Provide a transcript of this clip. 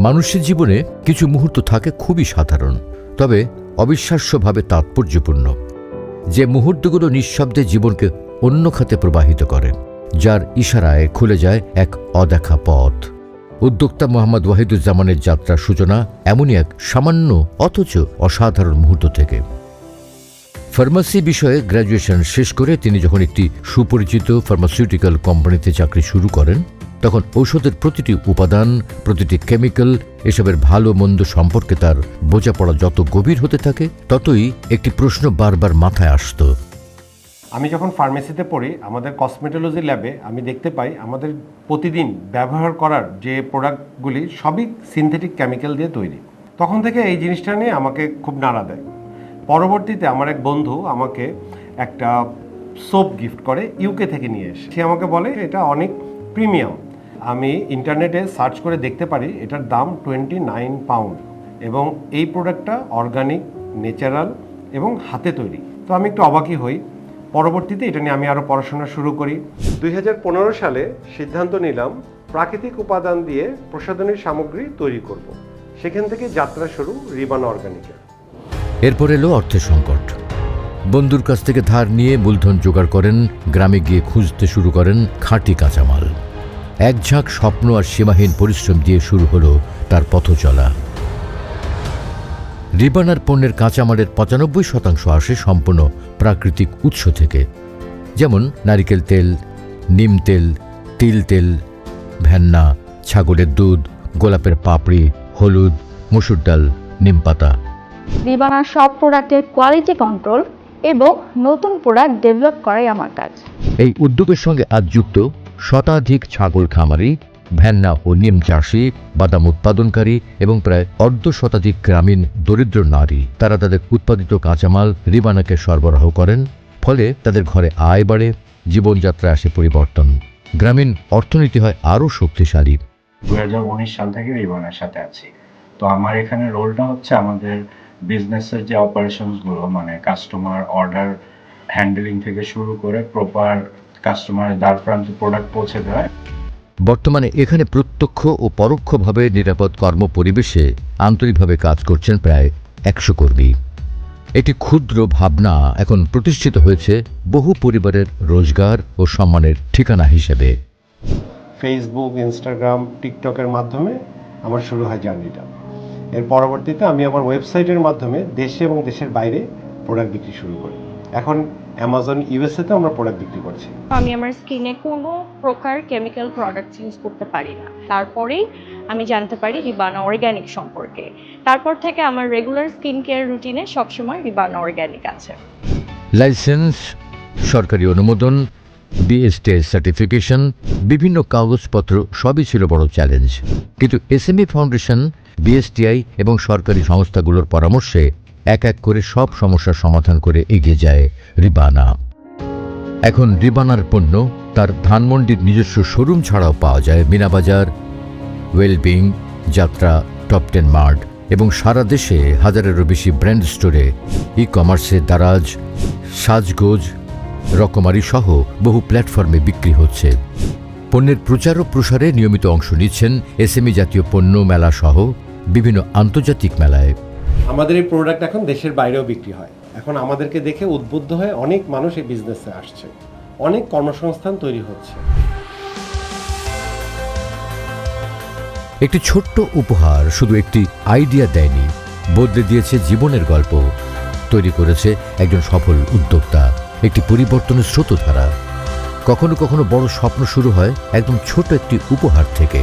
মানুষের জীবনে কিছু মুহূর্ত থাকে খুবই সাধারণ, তবে অবিশ্বাস্যভাবে তাৎপর্যপূর্ণ, যে মুহূর্তগুলো নিঃশব্দে জীবনকে অন্য খাতে প্রবাহিত করে, যার ইশারায় খুলে যায় এক অদেখা পথ। উদ্যোক্তা মোহাম্মদ ওয়াহিদুজ্জামানের যাত্রার সূচনা এমনই এক সামান্য অথচ অসাধারণ মুহূর্ত থেকে। ফার্মাসি বিষয়ে গ্র্যাজুয়েশন শেষ করে তিনি যখন একটি সুপরিচিত ফার্মাসিউটিক্যাল কোম্পানিতে চাকরি শুরু করেন, তখন ঔষধের প্রতিটি উপাদান, প্রতিটি কেমিক্যাল, এসবের ভালো মন্দ সম্পর্কে তার বোঝাপড়া যত গভীর হতে থাকে, ততই একটি প্রশ্ন বারবার মাথায় আসত। আমি যখন ফার্মেসিতে পড়ি, আমাদের কসমেটোলজি ল্যাবে আমি দেখতে পাই আমাদের প্রতিদিন ব্যবহার করার যে প্রোডাক্টগুলি সবই সিনথেটিক কেমিক্যাল দিয়ে তৈরি। তখন থেকে এই জিনিসটা নিয়ে আমাকে খুব নাড়া দেয়। পরবর্তীতে আমার এক বন্ধু আমাকে একটা সোপ গিফট করে, ইউকে থেকে নিয়ে এসে। সে আমাকে বলে এটা অনেক প্রিমিয়াম। আমি ইন্টারনেটে সার্চ করে দেখতে পারি এটার দাম 29 পাউন্ড, এবং এই প্রোডাক্টটা অর্গানিক, ন্যাচারাল এবং হাতে তৈরি। তো আমি একটু অবাকই হই। পরবর্তীতে এটা নিয়ে আমি আরও পড়াশোনা শুরু করি। 2015 সালে সিদ্ধান্ত নিলাম প্রাকৃতিক উপাদান দিয়ে প্রসাধনীর সামগ্রী তৈরি করব। সেখান থেকে যাত্রা শুরু রিবানা অর্গানিকের। এরপর এলো অর্থের সংকট। বন্ধুর কাছ থেকে ধার নিয়ে মূলধন জোগাড় করেন, গ্রামে গিয়ে খুঁজতে শুরু করেন খাঁটি কাঁচামাল। এক ঝাঁক স্বপ্ন আর সীমাহীন পরিশ্রম দিয়ে শুরু হলো তার পথ চলা। রিবানার পণ্যের কাঁচামালের 95% আসে সম্পূর্ণ প্রাকৃতিক উৎস থেকে, যেমন নারিকেল তেল, নিম তেল, তিল তেল, ভেন্না, ছাগলের দুধ, গোলাপের পাপড়ি, হলুদ, মসুর ডাল, নিমপাতা। রিবানার সব প্রোডাক্টের কোয়ালিটি কন্ট্রোল এবং নতুন প্রোডাক্ট ডেভেলপ করাই আমার কাজ। এই উদ্যোগের সঙ্গে আজ যুক্ত শতাধিক ছাগল খামারি, ভেন্না ও নিম চাষি, বাদাম উৎপাদনকারী এবং প্রায় অর্ধশতাধিক গ্রামীণ দরিদ্র নারী। তারা তাদের উৎপাদিত কাঁচামাল রিবানাকে সরবরাহ করেন, ফলে তাদের ঘরে আয় বাড়ে, জীবনযাত্রায় আসে পরিবর্তন, গ্রামীণ অর্থনীতি হয় আরও শক্তিশালী। 2019 সাল থেকে রিবানার সাথে আছি। তো আমার এখানে রোলটা হচ্ছে আমাদের বিজনেসের যে অপারেশনসগুলো, মানে কাস্টমার অর্ডার হ্যান্ডেলিং থেকে শুরু করে প্রপার কাস্টমারের দ্বার প্রান্তে প্রোডাক্ট পৌঁছে দেওয়া। বর্তমানে এখানে প্রত্যক্ষ ও পরোক্ষভাবে নিরাপদ কর্মপরিবেশে আন্তরিকভাবে কাজ করছেন প্রায় 100 কর্মী। একটি ক্ষুদ্র ভাবনা এখন প্রতিষ্ঠিত হয়েছে বহু পরিবারের রোজগার ও সম্মানের ঠিকানা হিসেবে। ফেসবুক, ইনস্টাগ্রাম, টিকটকের মাধ্যমে আমার শুরু হয় জার্নিটা। এর পরবর্তীতে আমি আমার ওয়েবসাইটের মাধ্যমে দেশে এবং দেশের বাইরে প্রোডাক্ট বিক্রি শুরু করি। এখন অ্যামাজন ইউএসএতে আমরা প্রোডাক্ট বিক্রি করছি। আমি আমার স্কিনে কোনো প্রকার কেমিক্যাল প্রোডাক্ট ইউজ করতে পারি না। তারপরেই আমি জানতে পারি রিবানা অর্গ্যানিক সম্পর্কে। তারপর থেকে আমার রেগুলার স্কিন কেয়ার রুটিনে সবসময় রিবানা অর্গ্যানিক আছে। লাইসেন্স, সরকারি অনুমোদন, বিএসটিআই সার্টিফিকেশন, বিভিন্ন কাগজপত্র সবই ছিল বড় চ্যালেঞ্জ। কিন্তু এসএমই ফাউন্ডেশন, বিএসটিআই এবং সরকারি সংস্থাগুলোর পরামর্শে এক এক করে সব সমস্যার সমাধান করে এগিয়ে যায় রিবানা। এখন রিবানার পণ্য তার ধানমন্ডির নিজস্ব শোরুম ছাড়াও পাওয়া যায় মিনাবাজার, ওয়েলবিং, যাত্রা, টপ 10 মার্ট এবং সারা দেশে হাজারেরও বেশি ব্র্যান্ড স্টোরে, ই কমার্সে দারাজ, সাজগোজ, রকমারি সহ বহু প্ল্যাটফর্মে বিক্রি হচ্ছে। পণ্যের প্রচার ও প্রসারে নিয়মিত অংশ নিচ্ছেন এসএমই জাতীয় পণ্য মেলা সহ বিভিন্ন আন্তর্জাতিক মেলায়। আমাদের এই প্রোডাক্ট এখন দেশের বাইরেও বিক্রি হয়। এখন আমাদেরকে দেখে উদ্বুদ্ধ হয়ে অনেক মানুষ এই বিজনেসে আসছে, অনেক কর্মসংস্থান তৈরি হচ্ছে। একটি ছোট্ট উপহার শুধু একটি আইডিয়া দেয়নি, বদলে দিয়েছে জীবনের গল্প, তৈরি করেছে একজন সফল উদ্যোক্তা, একটি পরিবর্তনের স্রোতধারা। কখনো কখনো বড় স্বপ্ন শুরু হয় একদম ছোট একটি উপহার থেকে।